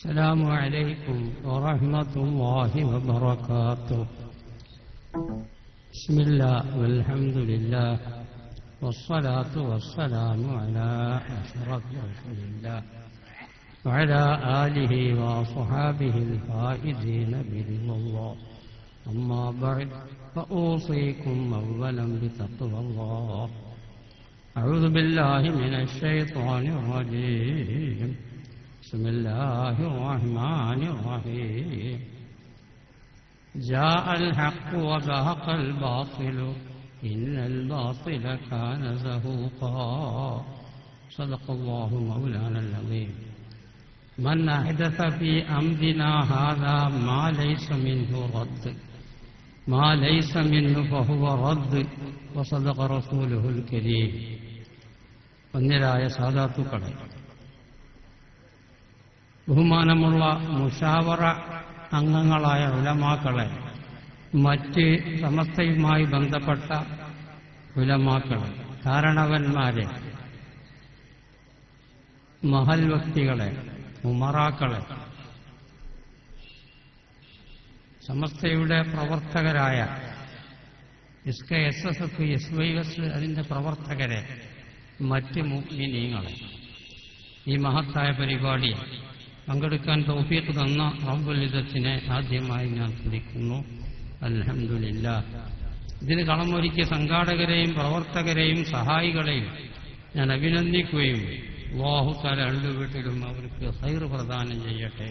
السلام عليكم ورحمة الله وبركاته. بسم الله والحمد لله والصلاة والسلام على أشرف رسول الله وعلى آله وصحابه الفائزين برضا الله. أما بعد فأوصيكم أولا بتقوى الله. أعوذ بالله من الشيطان الرجيم. بسم الله الرحمن الرحيم. جاء الحق وزهق الباطل إن الباطل كان زهوقا. صدق الله مولانا العظيم. من أحدث في أمرنا هذا ما ليس منه رد ما ليس منه فهو رد. وصدق رسوله الكريم. ഒന്നിരായ സാദാത്തുക്കളെ, ബഹുമാനമുള്ള മുശാവറ അംഗങ്ങളായ ഉലമാക്കളെ, മറ്റ് സമസ്തയുമായി ബന്ധപ്പെട്ട ഉലമാക്കളെ, കാരണവന്മാരെ, മഹൽ വ്യക്തികളെ, ഉമറാക്കളെ, സമസ്തയുടെ പ്രവർത്തകരായ SKSS, SYS അതിൻ്റെ പ്രവർത്തകരെ, മറ്റ് മുഅ്മിനീങ്ങളെ, ഈ മഹത്തായ പരിപാടി പങ്കെടുക്കാൻ തൗഫീഖ് തന്ന റബ്ബുൽ ഇസ്സത്തിനെ ആദ്യമായി ഞാൻ സ്തുതിക്കുന്നു. അൽഹംദുലില്ലാഹ്. ഇതിന് കളമൊരുക്കിയ സംഘാടകരെയും പ്രവർത്തകരെയും സഹായികളെയും ഞാൻ അഭിനന്ദിക്കുകയും അല്ലാഹു തആല രണ്ടു വീട്ടിലും അവർക്ക് ഖൈർ പ്രദാനം ചെയ്യട്ടെ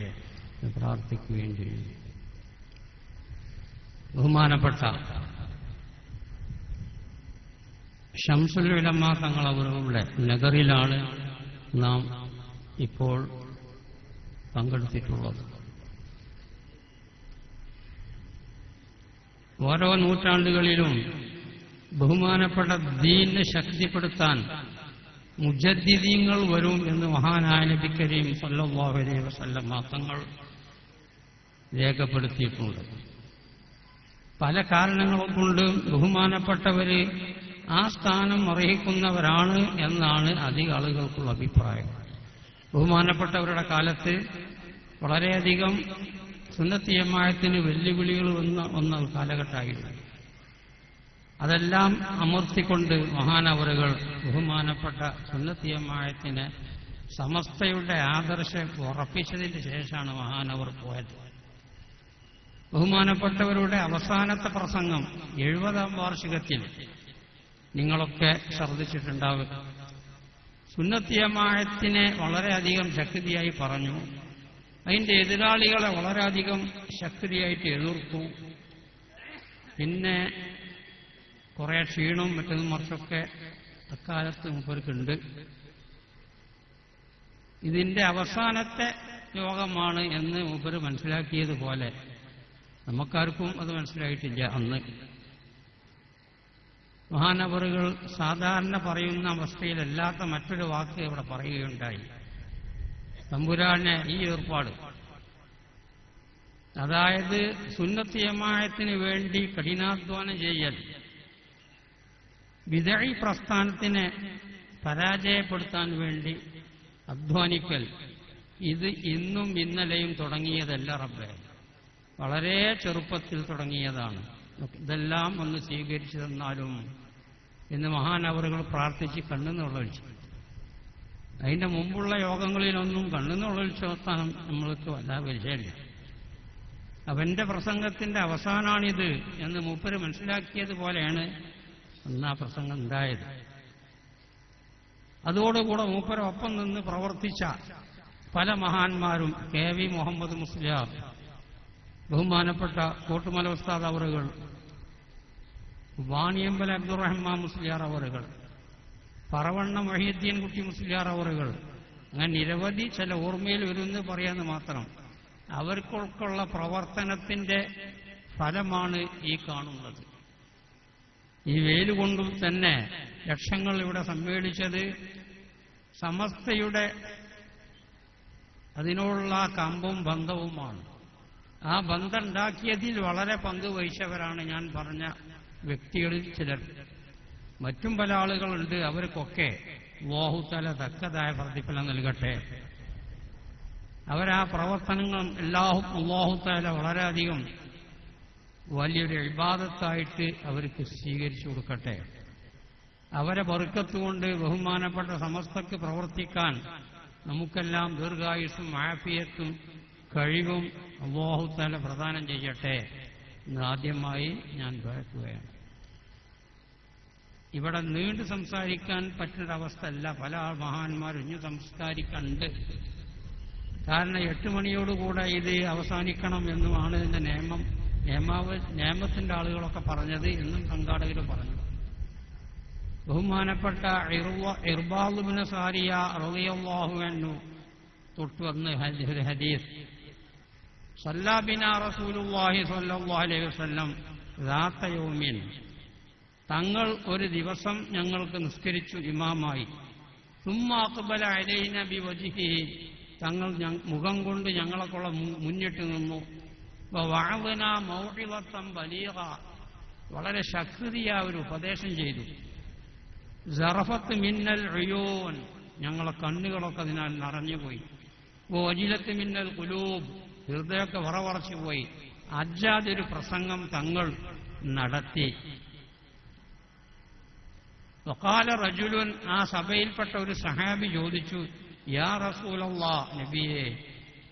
എന്ന് പ്രാർത്ഥിക്കുകയും ചെയ്യുന്നു. ബഹുമാനപ്പെട്ട ശംസുൽ ഉലമാ തങ്ങൾ അവരുടെ നഗറിലാണ് നാം ഇപ്പോൾ പങ്കെടുത്തിട്ടുള്ളത്. ഓരോ നൂറ്റാണ്ടുകളിലും ബഹുമാനപ്പെട്ട ദീനിനെ ശക്തിപ്പെടുത്താൻ മുജദ്ദിദീങ്ങൾ വരും എന്ന് മഹാനായ നബി കരീം സല്ലല്ലാഹു അലൈഹി വസല്ലം തങ്ങൾ രേഖപ്പെടുത്തിയിട്ടുണ്ട്. പല കാരണങ്ങൾ കൊണ്ട് ബഹുമാനപ്പെട്ടവര് ആ സ്ഥാനം അർഹിക്കുന്നവരാണ് എന്നാണ് അധിക ആളുകൾക്കുള്ള അഭിപ്രായം. ബഹുമാനപ്പെട്ടവരുടെ കാലത്ത് വളരെയധികം സുന്നത്തി ജമാഅത്തിന് വെല്ലുവിളികൾ വന്ന കാലഘട്ടമായിരുന്നു. അതെല്ലാം അമർത്തിക്കൊണ്ട് മഹാനവറുകൾ ബഹുമാനപ്പെട്ട സുന്നത്തി ജമാഅത്തിനെ സമസ്തയുടെ ആദർശം ഉറപ്പിച്ചതിന് ശേഷമാണ് മഹാനവർ പോയത്. ബഹുമാനപ്പെട്ടവരുടെ അവസാനത്തെ പ്രസംഗം 70ാം വാർഷികത്തിൽ നിങ്ങളൊക്കെ ശ്രദ്ധിച്ചിട്ടുണ്ടാവും. സുന്നത്തി ജമാഅത്തിനെ വളരെയധികം ശക്തിയായി പറഞ്ഞു, അതിൻ്റെ എതിരാളികളെ വളരെയധികം ശക്തിയായിട്ട് എതിർത്തു. പിന്നെ കുറെ ക്ഷീണവും മറ്റൊന്നും മറിച്ചൊക്കെ അക്കാലത്ത് മൂപ്പർക്കുണ്ട്. ഇതിൻ്റെ അവസാനത്തെ യോഗമാണ് എന്ന് മൂപ്പർ മനസ്സിലാക്കിയതുപോലെ നമുക്കാർക്കും അത് മനസ്സിലായിട്ടില്ല. അന്ന് മഹാനവറുകൾ സാധാരണ പറയുന്ന അവസ്ഥയിലല്ലാത്ത മറ്റൊരു വാക്ക് ഇവിടെ പറയുകയുണ്ടായി. തമ്പുരാനെ ഈ ഏർപ്പാട്, അതായത് സുന്നത്തി ജമാഅത്തിന് വേണ്ടി കഠിനാധ്വാനം ചെയ്യൽ, ബിദ്അഈ പ്രസ്ഥാനത്തിനെ പരാജയപ്പെടുത്താൻ വേണ്ടി അധ്വാനിക്കൽ, ഇത് ഇന്നും ഇന്നലെയും തുടങ്ങിയതല്ല റബ്ബേ, വളരെ ചെറുപ്പത്തിൽ തുടങ്ങിയതാണ്. ഇതെല്ലാം ഒന്ന് സ്വീകരിച്ചു തന്നാലും എന്ന് മഹാനവറുകൾ പ്രാർത്ഥിച്ച് കണ്ണുന്നുള്ളൊഴിച്ചു. അതിൻ്റെ മുമ്പുള്ള യോഗങ്ങളിലൊന്നും കണ്ണുന്നുള്ളൊഴിച്ചോത്താനം നമ്മൾക്ക് വല്ലാ വിഷയമില്ല. അവന്റെ പ്രസംഗത്തിന്റെ അവസാനാണിത് എന്ന് മൂപ്പര് മനസ്സിലാക്കിയതുപോലെയാണ് അന്ന് ആ പ്രസംഗം ഉണ്ടായത്. അതോടുകൂടെ മൂപ്പരൊപ്പം നിന്ന് പ്രവർത്തിച്ച പല മഹാന്മാരും, KV മുഹമ്മദ് മുസ്ലിയാർ, ബഹുമാനപ്പെട്ട കോട്ടുമല ഉസ്താദ് അവറുകൾ, വാണിയമ്പല അബ്ദുറഹ്മാൻ മുസ്ലിയാർ അവറുകൾ, പറവണ്ണ മൊഹീദ്ദീൻ കുട്ടി മുസ്ലിയാർ അവറുകൾ, അങ്ങനെ നിരവധി ചില ഓർമ്മയിൽ വരുമെന്ന് പറയാന്ന് മാത്രം. അവർക്കൊക്കെയുള്ള പ്രവർത്തനത്തിന്റെ ഫലമാണ് ഈ കാണുന്നത്. ഈ വെയിലുകൊണ്ടും തന്നെ ലക്ഷങ്ങൾ ഇവിടെ സമ്മേളിച്ചത് സമസ്തയുടെ അതിനോടുള്ള കമ്പും ബന്ധവുമാണ്. ആ ബന്ധം ഉണ്ടാക്കിയതിൽ വളരെ പങ്കുവഹിച്ചവരാണ് ഞാൻ പറഞ്ഞ വ്യക്തികളിൽ ചിലർ. മറ്റും പല ആളുകളുണ്ട്. അവർക്കൊക്കെ അല്ലാഹു തആല തക്കതായ പ്രതിഫലം നൽകട്ടെ. അവരാ പ്രവർത്തനങ്ങളും അല്ലാഹു തആല വളരെയധികം വലിയൊരു ഇബാദത്തായിട്ട് അവർക്ക് സ്വീകരിച്ചു കൊടുക്കട്ടെ. അവരെ ബർക്കത്തുകൊണ്ട് ബഹുമാനപ്പെട്ട സമസ്തക്ക് പ്രവർത്തിക്കാൻ നമുക്കെല്ലാം ദീർഘായുസ്സും ആഫിയത്തും കഴിവും അല്ലാഹു തആല പ്രദാനം ചെയ്യട്ടെ എന്ന് ആദ്യമായി ഞാൻ ദ്വാരക്കുകയാണ്. ഇവിടെ നീണ്ടു സംസാരിക്കാൻ പറ്റുന്ന അവസ്ഥയല്ല. പല മഹാന്മാരും ഇനി സംസ്കാരിക്കുന്നുണ്ട്. കാരണം 8 മണിയോടുകൂടെ ഇത് അവസാനിക്കണം എന്നുമാണ് ഇതിന്റെ നിയമത്തിന്റെ ആളുകളൊക്കെ പറഞ്ഞത് എന്നും സംഘാടകർ പറഞ്ഞു. ബഹുമാനപ്പെട്ട ഇർബാദ് ഇബ്നു സാരിയ റളിയല്ലാഹു അൻഹു തൊട്ടുവന്ന് ഒരു ഹദീസ്, സല്ലല്ലാ ബിനാ റസൂലുള്ളാഹി സ്വല്ലല്ലാഹു അലൈഹി വസല്ലം ദാത യൗമിൻ, തങ്ങൾ ഒരു ദിവസം ഞങ്ങൾക്ക് നിസ്കരിച്ചു ഇമാമായി. സുമ്മ അഖ്ബല അലൈനാ ബിവജ്ഹിഹി, തങ്ങൾ മുഖം കൊണ്ട് ഞങ്ങളെക്കുള്ള മുന്നിട്ട് നിന്നു. വഅദനാ മൗഇദത്തൻ ബലീഗ, വളരെ ശക്തിയായ ഒരു ഉപദേശം ചെയ്തു. സറഫത്ത് മിന്നൽ ഉയൂൻ, ഞങ്ങളെ കണ്ണുകളൊക്കെ അതിനാൽ നിറഞ്ഞുപോയി. വജിലത്ത് മിന്നൽ ഖുലൂബ്, ഹൃദയമൊക്കെ വിറവറച്ചു പോയി. അജ്ജാദൊരു പ്രസംഗം തങ്ങൾ നടത്തി. വഖാല റജുലുൻ, ആ സഭയിൽപ്പെട്ട ഒരു സഹാബി ചോദിച്ചു, യാ റസൂലല്ലാഹ്, നബിയേ,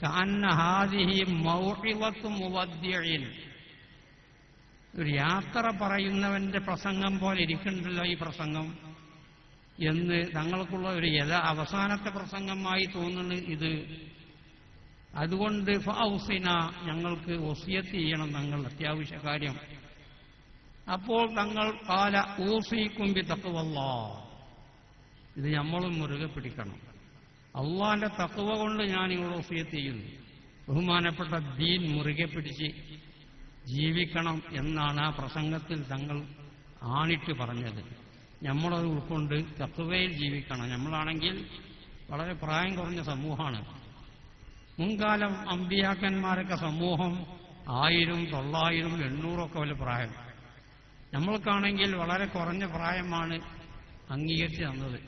കഅന്ന ഹാദിഹി മൗഇദത്തു മുവദ്ദിഇൻ, ഒരു യാത്ര പറയുന്നവന്റെ പ്രസംഗം പോലെ ഇരിക്കുന്നുണ്ടല്ലോ ഈ പ്രസംഗം എന്ന് തങ്ങൾക്കുള്ള ഒരു അവസാനത്തെ പ്രസംഗമായി തോന്നുന്നു ഇത്. അതുകൊണ്ട് ഫൗസിന, ഞങ്ങൾക്ക് വസിയത്ത് ചെയ്യണം തങ്ങൾ, അത്യാവശ്യ കാര്യം. അപ്പോൾ തങ്ങൾ ഖാല ഊസിക്കും ബിതഖ്വല്ലാഹ്, ഇത് നമ്മളും മുറുകെ പിടിക്കണം. അള്ളാന്റെ തഖ്വ കൊണ്ട് ഞാൻ നിങ്ങളെ വസിയത്ത് ചെയ്യുന്നു. ബഹുമാനപ്പെട്ട ദീൻ മുറുകെ പിടിച്ച് ജീവിക്കണം എന്നാണ് ആ പ്രസംഗത്തിൽ തങ്ങൾ ആണിട്ട് പറഞ്ഞത്. നമ്മളത് ഉൾക്കൊണ്ട് തഖ്വയിൽ ജീവിക്കണം. നമ്മളാണെങ്കിൽ വളരെ പ്രായം കുറഞ്ഞ സമൂഹമാണ്. മുൻകാലം അമ്പിയാക്കന്മാരൊക്കെ സമൂഹം 1000, 900, 800 വല്ല പ്രായം. നമ്മൾക്കാണെങ്കിൽ വളരെ കുറഞ്ഞ പ്രായമാണ് അംഗീകരിച്ച് തന്നത്.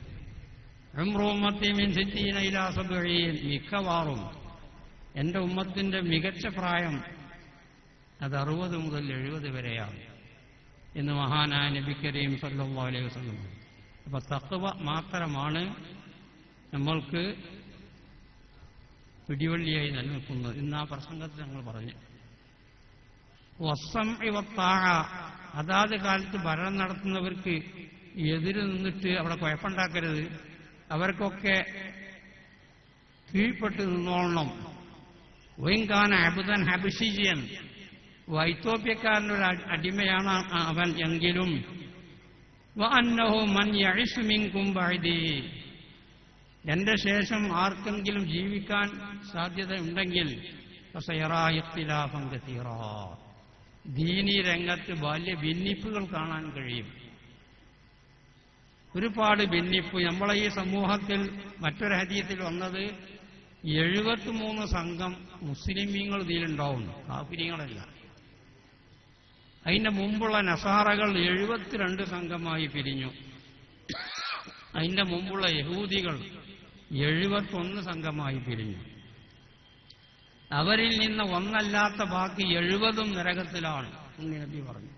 മിക്കവാറും എന്റെ ഉമ്മത്തിന്റെ മികച്ച പ്രായം അത് 60 മുതൽ 70 വരെയാണ് എന്ന് മഹാനായ നബി കരീം സല്ലല്ലാഹു അലൈഹി വസല്ലം. അപ്പൊ തഖ്വ മാത്രമാണ് നമ്മൾക്ക് പിടിവള്ളിയായി നിലനിൽക്കുന്നത് ഇന്ന് ആ പ്രസംഗത്തിൽ ഞങ്ങൾ പറഞ്ഞു. വസ്സംഇ വത്താഅ, അതാത് കാലത്ത് ഭരണം നടത്തുന്നവർക്ക് എതിര് നിന്നിട്ട് അവിടെ കുഴപ്പമുണ്ടാക്കരുത്, അവർക്കൊക്കെ കീഴ്പ്പെട്ട് നിന്നോളണം. വൈൻകാന അബ്ദൻ ഹബശിയൻ, ഇത്തോപ്യക്കാരനൊരു അടിമയാണ് അവൻ എങ്കിലും, വഅന്നഹു മൻ യഇശ് മിൻകും ബഅദി, എന്റെ ശേഷം ആർക്കെങ്കിലും ജീവിക്കാൻ സാധ്യതയുണ്ടെങ്കിൽ ഫസയറാ ഇഖ്തിലാഫൻ കസീറാ, ദീനീ രംഗത്ത് വലിയ ഭിന്നിപ്പുകൾ കാണാൻ കഴിയും. ഒരുപാട് ഭിന്നിപ്പ് നമ്മളെ ഈ സമൂഹത്തിൽ. മറ്റൊരു ഹദീസിൽ വന്നത് 73 സംഘം മുസ്ലിമീങ്ങൾ ഇതിലുണ്ടാവും, കാഫിരീങ്ങളല്ല. അതിന്റെ മുമ്പുള്ള നസാറകൾ 72 സംഘമായി പിരിഞ്ഞു. അതിന്റെ മുമ്പുള്ള യഹൂദികൾ 71 സംഘമായി പിരിഞ്ഞു. അവരിൽ നിന്ന് ഒന്നല്ലാത്ത ബാക്കി 70 നരകത്തിലാണ് എന്ന് നബി പറഞ്ഞു.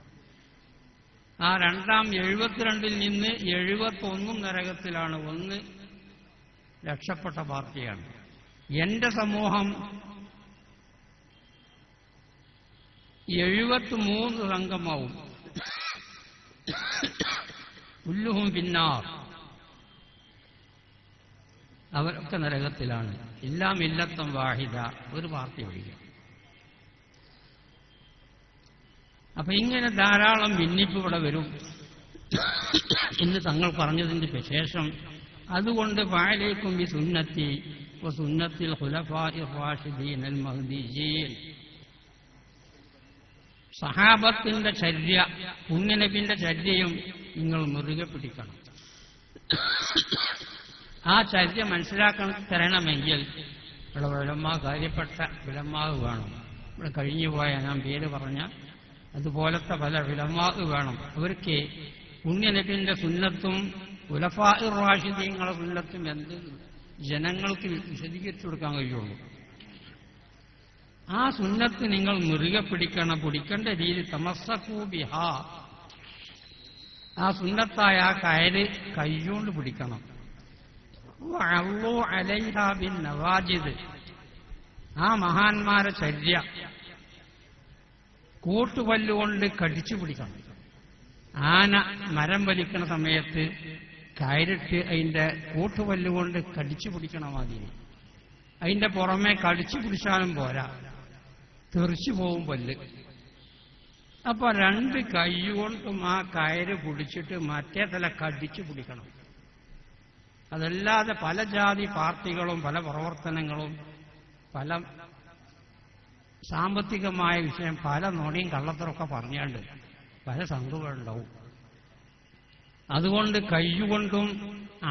ആ രണ്ടാം 72 നിന്ന് 71 നരകത്തിലാണ്. 1 രക്ഷപ്പെട്ട പാർട്ടിയാണ്. എന്റെ സമൂഹം 73 സംഘമാവും. കുല്ലുഹും പിന്നാർ, അവരൊക്കെ നരകത്തിലാണ്. ഇല്ലാ മില്ലത്തൻ വാഹിദ, ഒരു പാർട്ടി ഒഴികെ. അപ്പൊ ഇങ്ങനെ ധാരാളം ഭിന്നിപ്പ് ഇവിടെ വരും എന്ന് തങ്ങൾ പറഞ്ഞതിന്റെ ശേഷം, അതുകൊണ്ട് ഫഅലൈക്കും ബി സുന്നത്തി വസുന്നത്തിൽ ഖുലഫാഇ റാഷിദീൻ അൽ മഹ്ദിയീൻ, സഹാബത്തിന്റെ ചര്യ, പുണ്യനബിന്റെ ചര്യയും നിങ്ങൾ മുറുകെ പിടിക്കണം. ആ ചര്യ മനസ്സിലാക്കാൻ തരണമെങ്കിൽ ഇവിടെ ഉലമാ, കാര്യപ്പെട്ട ഉലമാവ് വേണം. ഇവിടെ കഴിഞ്ഞുപോയ ഞാൻ പേര് പറഞ്ഞ അതുപോലത്തെ പല ഉലമാവ് വേണം. അവർക്ക് പുണ്യനബിന്റെ സുന്നത്തും ഖുലഫാഇ റാഷിദീങ്ങളുടെ സുന്നത്തും എന്ത് ജനങ്ങൾക്ക് വിശദീകരിച്ചു കൊടുക്കാൻ കഴിയുള്ളൂ. ആ സുന്നത്ത് നിങ്ങൾ മുറുകെ പിടിക്കേണ്ട രീതി തമസ്സകൂ ബിഹാ, ആ സുന്നത്തായ ആ കയറ് കൈകൊണ്ട് പിടിക്കണം. വഅള്ളൂ അലൈഹാ ബിൻ നവാജിദ്, ആ മഹാന്മാരെ ചര്യ കൂട്ടുപല്ലുകൊണ്ട് കടിച്ചു പിടിക്കണം. ആന മരം വലിക്കുന്ന സമയത്ത് കയറിട്ട് അതിന്റെ കൂട്ടുപല്ലുകൊണ്ട് കടിച്ചു പിടിക്കണം. അതിന്റെ പുറമെ കടിച്ചു പിടിച്ചാലും പോരാ, തെറിച്ചു പോവും പല്ല്. അപ്പൊ രണ്ട് കൈകൊണ്ടും ആ കയറ് പിടിച്ചിട്ട് മറ്റേ തല കടിച്ചു പിടിക്കണം. അതല്ലാതെ പല ജാതി പാർട്ടികളും പല പ്രവർത്തനങ്ങളും പല സാമ്പത്തികമായ വിഷയം പല നോടിയും കള്ളത്തരൊക്കെ പറഞ്ഞാണ്ട് പല സംഘങ്ങളുണ്ടാവും. അതുകൊണ്ട് കൈകൊണ്ടും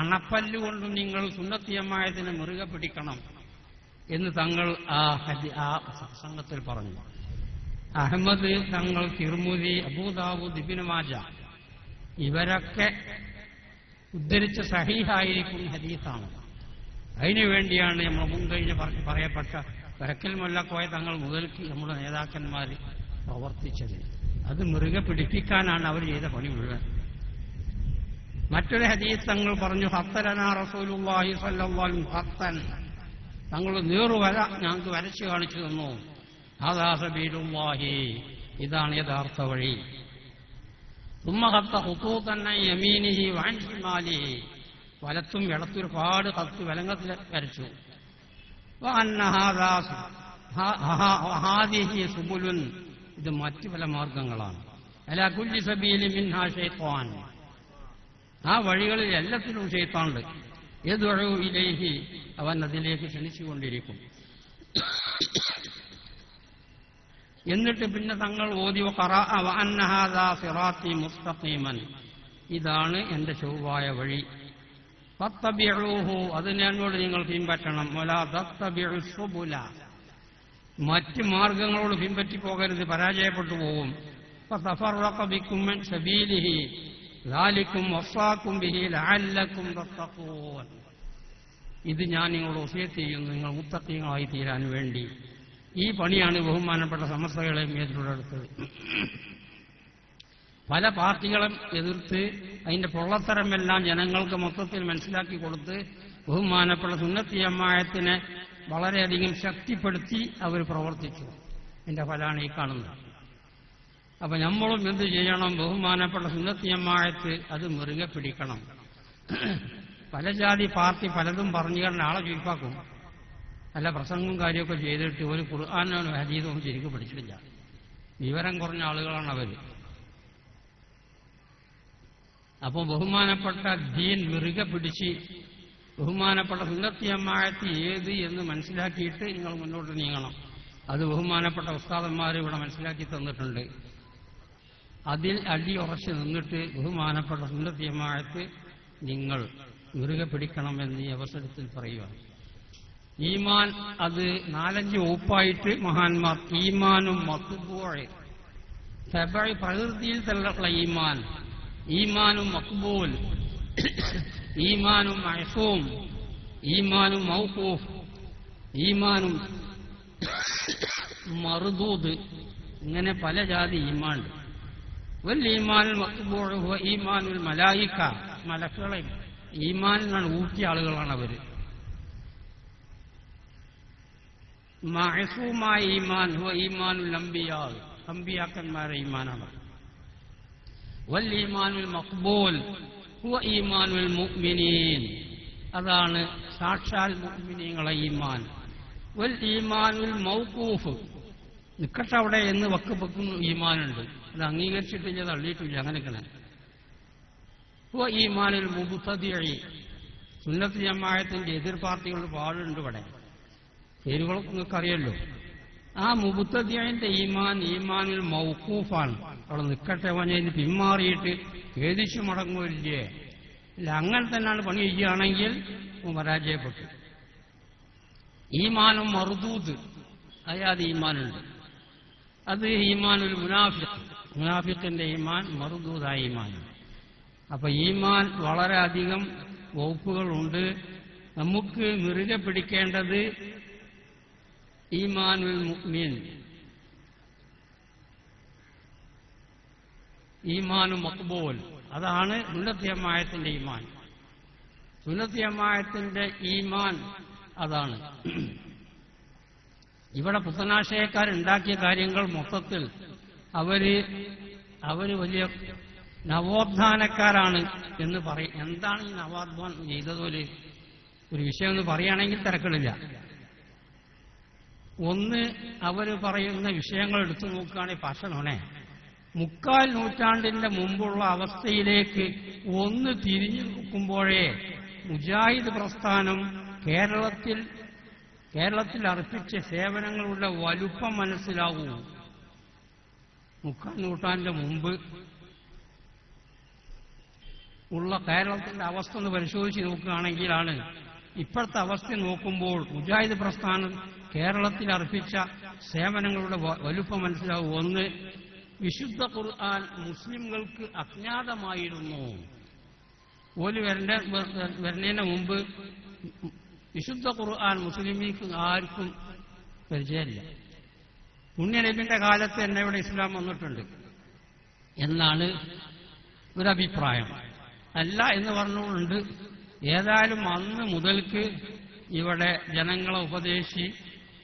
അണപ്പല്ലുകൊണ്ടും നിങ്ങൾ സുന്നത്തിയമായതിനെ മുറുകെ പിടിക്കണം എന്ന് തങ്ങൾ ആ സംഘത്തിൽ പറഞ്ഞു. അഹമ്മദ് തങ്ങൾ, തിർമുദി, അബൂദാവൂദ്, ഇബ്നു മാജ ഇവരൊക്കെ ഉദ്ധരിച്ച സഹീഹായിരിക്കും ഹദീസാണ്. അതിനുവേണ്ടിയാണ് നമ്മൾ മുൻകഴിഞ്ഞ് പറയപ്പെട്ട വരക്കൽ മൊല്ലക്കോയ തങ്ങൾ മുതൽക്ക് നമ്മുടെ നേതാക്കന്മാർ പ്രവർത്തിച്ചത്. അത് മുറുകെ പിടിപ്പിക്കാനാണ് അവർ ചെയ്ത പണി മുഴുവൻ. മറ്റൊരു ഹദീസ് തങ്ങൾ പറഞ്ഞു, ഹത്തലനാ റസൂലുള്ളാഹി സ്വല്ലല്ലാഹു അലൈഹി വസല്ലം ഹത്തൻ, തങ്ങൾ നീറുവര ഞങ്ങൾക്ക് വരച്ചു കാണിച്ചു തന്നു. ഹാദാ സബീലുള്ളാഹി, ഇതാണ് യഥാർത്ഥ വഴി. തുമ്മ ഖത്ത ഖുതൂതൻ അൻ യമീനിഹി വഅൻ ശിമാലിഹി, വലത്തും ഇടത്തും ഒരുപാട് കത്ത് വലങ്ങത്തിൽ വരച്ചു. വഅന്ന ഹാദിഹി സുബുലുൻ, ഇത് മറ്റു പല മാർഗങ്ങളാണ്. അലാ കുല്ലി സബീലി മിൻഹാ ശൈത്വാൻ, ആ വഴികളിൽ എല്ലാത്തിലും ശൈത്താനുണ്ട്. യദ്ഉ ഇലൈഹി, അവൻ അതിലേക്ക് ക്ഷണിച്ചുകൊണ്ടിരിക്കും. എന്നിട്ട് പിന്നെ തങ്ങൾ ഓതി ഖറഅ വഅന്ന ഹാദാ സിറാത്തി മുസ്തഖീമൻ, ഇതാണ് എന്റെ ചൊവ്വായ വഴി. ഫത്തബിഊഹു, അതിനെ എന്നോട് നിങ്ങൾ പിൻപറ്റണം. വലാ തത്തബിഉ സുബുല, മറ്റ് മാർഗങ്ങളോട് പിൻപറ്റി പോകരുത്, പരാജയപ്പെട്ടു പോകും. ഫതഫറഖ ബികും മിൻ സബീലിഹി ദാലികും വസാകും ബിഹി ലഅല്ലകും തത്തഖൂൻ, ഇത് ഞാൻ നിങ്ങളോട് വസിയത്ത് ചെയ്യുന്നു, നിങ്ങൾ മുത്തഖീങ്ങളായി തീരാൻ വേണ്ടി. ഈ പണിയാണ് ബഹുമാനപ്പെട്ട സമസ്തകളെയും എതിർത്തത്. പല പാർട്ടികളും എതിർത്ത് അതിന്റെ പൊള്ളത്തരമെല്ലാം ജനങ്ങൾക്ക് മൊത്തത്തിൽ മനസ്സിലാക്കി കൊടുത്ത് ബഹുമാനപ്പെട്ട സുന്നത്തി ജമാഅത്തിനെ വളരെയധികം ശക്തിപ്പെടുത്തി അവർ പ്രവർത്തിച്ചു. എന്റെ ഫലമാണ് ഈ കാണുന്നത്. അപ്പൊ നമ്മളും എന്ത് ചെയ്യണം? ബഹുമാനപ്പെട്ട സുന്നത്തി ജമാഅത്ത് അത് മുറുകെ പിടിക്കണം. പല ജാതി പാർട്ടി പലതും പറഞ്ഞു കാരണം ആളെ ചീപ്പാക്കും. അല്ല പ്രസംഗവും കാര്യമൊക്കെ ചെയ്തിട്ട് ഒരു ഖുർആനോ ഹദീസോ ശരിക്കും പഠിച്ചിട്ടില്ല. വിവരം കുറഞ്ഞ ആളുകളാണ് അവർ. അപ്പോൾ ബഹുമാനപ്പെട്ട ദീൻ മുറുകെ പിടിച്ച് ബഹുമാനപ്പെട്ട സുന്നത്തി ജമാഅത്ത് ഏത് എന്ന് മനസ്സിലാക്കിയിട്ട് നിങ്ങൾ മുന്നോട്ട് നീങ്ങണം. അത് ബഹുമാനപ്പെട്ട ഉസ്താദന്മാർ ഇവിടെ മനസ്സിലാക്കി തന്നിട്ടുണ്ട്. അതിൽ അടിയുറച്ച് നിന്നിട്ട് ബഹുമാനപ്പെട്ട സുന്നത്തി ജമാഅത്ത് നിങ്ങൾ മുറുകെ പിടിക്കണമെന്ന് ഈ അവസരത്തിൽ പറയുക. ഈമാൻ അത് 4-5 വകുപ്പായിട്ട് മഹാന്മാർ ഈമാനും മഖ്ബൂൽ, തബഈ പ്രകൃതിയിൽ തന്നെയുള്ള ഈമാൻ, ഈമാനും മഖ്ബൂൽ, ഈമാനും മഅ്സൂം, ഈമാനും മൗഖൂഫ്, ഈമാനും മർദൂദ്, ഇങ്ങനെ പല ജാതി ഈമാൻ. വൽ ഈമാനുൽ മഖ്ബൂൽ ഹുവ ഈമാനുൽ മലായിക, മലക്കുകളെ ഈമാനിനാണ് ഊട്ടിയ ആളുകളാണ് അവര്. മഅ്സൂമായ ഈമാൻ ഹുവ ഈമാനുൽ അംബിയാ, അംബിയാക്കന്മാരുടെ ഈമാനാണ്. വൽ ഈമാനുൽ മഖ്ബൂൽ ഹുവ ഈമാനുൽ മുഅ്മിനീൻ, അതാണ് സാക്ഷാൽ മുഅ്മിനീങ്ങളെ ഈമാൻ. വൽ ഈമാനുൽ മൗഖൂഫ്, നിക്കട്ടെ അവിടെ എന്ന് വക്കുന്ന ഈമാനുണ്ട്, അത് അംഗീകരിച്ചിട്ടില്ല, തള്ളിയിട്ടില്ല, അങ്ങനെയൊക്കെ. ഹുവ ഈമാനുൽ മുബ്തദിഇ, സുന്നത്ത് ജമാഅത്തിന്റെ എതിർ പാർട്ടികളുടെ പാടുണ്ട് ഇവിടെ, പേരുകളൊക്കെ നിങ്ങൾക്കറിയല്ലോ. ആ മുബ്തദിഇന്റെ ഈമാൻ ഈമാനുൽ മൗഖൂഫാണ്. അവിടെ നിൽക്കട്ടെ വഞ്ഞതിന് പിന്മാറിയിട്ട് ഖേദിച്ചു മടങ്ങുമില്ലേ, ഇല്ല അങ്ങനെ തന്നെയാണ് പണി ചെയ്യുകയാണെങ്കിൽ പരാജയപ്പെട്ടു. ഈമാനും മർദൂദ്, അയാത് ഈമാനുണ്ട്. അത് ഈമാനുൽ മുനാഫിഖ്, മുനാഫിഖിന്റെ ഈമാൻ മർദൂദായ ഈമാൻ. അപ്പൊ ഈമാൻ വളരെയധികം വകുപ്പുകളുണ്ട്. നമുക്ക് മുറുകെ പിടിക്കേണ്ടത് ഈമാനുൽ മുഅ്മിൻ, ഈമാനു മഖ്ബൂൽ, അതാണ് സുന്നത്ത് ജമാഅത്തിന്റെ ഈമാൻ. സുന്നത്ത് ജമാഅത്തിന്റെ ഈമാൻ അതാണ്. ഇവിടെ പുത്തനാശയക്കാരുണ്ടാക്കിയ കാര്യങ്ങൾ മൊത്തത്തിൽ അവര് വലിയ നവോത്ഥാനക്കാരാണ് എന്ന് പറയും. എന്താണ് ഈ നവോത്ഥാനം ചെയ്തതുപോലെ ഒരു വിഷയം എന്ന് പറയുകയാണെങ്കിൽ തിരക്കിടില്ല. ഒന്ന്, അവർ പറയുന്ന വിഷയങ്ങൾ എടുത്തു നോക്കുകയാണെങ്കിൽ പാഷണോണേ 3/4 നൂറ്റാണ്ടിന്റെ മുമ്പുള്ള അവസ്ഥയിലേക്ക് ഒന്ന് തിരിഞ്ഞു നോക്കുമ്പോഴേ മുജാഹിദ് പ്രസ്ഥാനം കേരളത്തിൽ അർപ്പിച്ച സേവനങ്ങളുടെ വലുപ്പം മനസ്സിലാവൂ. 3/4 നൂറ്റാണ്ടിന്റെ മുമ്പ് ഉള്ള കേരളത്തിന്റെ അവസ്ഥ ഒന്ന് പരിശോധിച്ച് നോക്കുകയാണെങ്കിലാണ് ഇപ്പോഴത്തെ അവസ്ഥ നോക്കുമ്പോൾ മുജാഹിദ് പ്രസ്ഥാനം കേരളത്തിൽ അർപ്പിച്ച സേവനങ്ങളുടെ വലുപ്പം മനസ്സിലാവും. ഒന്ന്, വിശുദ്ധ ഖുർആൻ മുസ്ലിംകൾക്ക് അജ്ഞാതമായിരുന്നു. ഓല് വരുന്നതിന് മുമ്പ് വിശുദ്ധ ഖുർആൻ മുസ്ലിമീക്ക് ആർക്കും പരിചയമില്ല. പുണ്യനബിന്റെ കാലത്ത് തന്നെ ഇവിടെ ഇസ്ലാം വന്നിട്ടുണ്ട് എന്നാണ് ഒരഭിപ്രായം. അല്ല എന്ന് പറഞ്ഞുകൊണ്ട് ഏതായാലും അന്ന് മുതൽക്ക് ഇവിടെ ജനങ്ങളെ ഉപദേശിച്ച്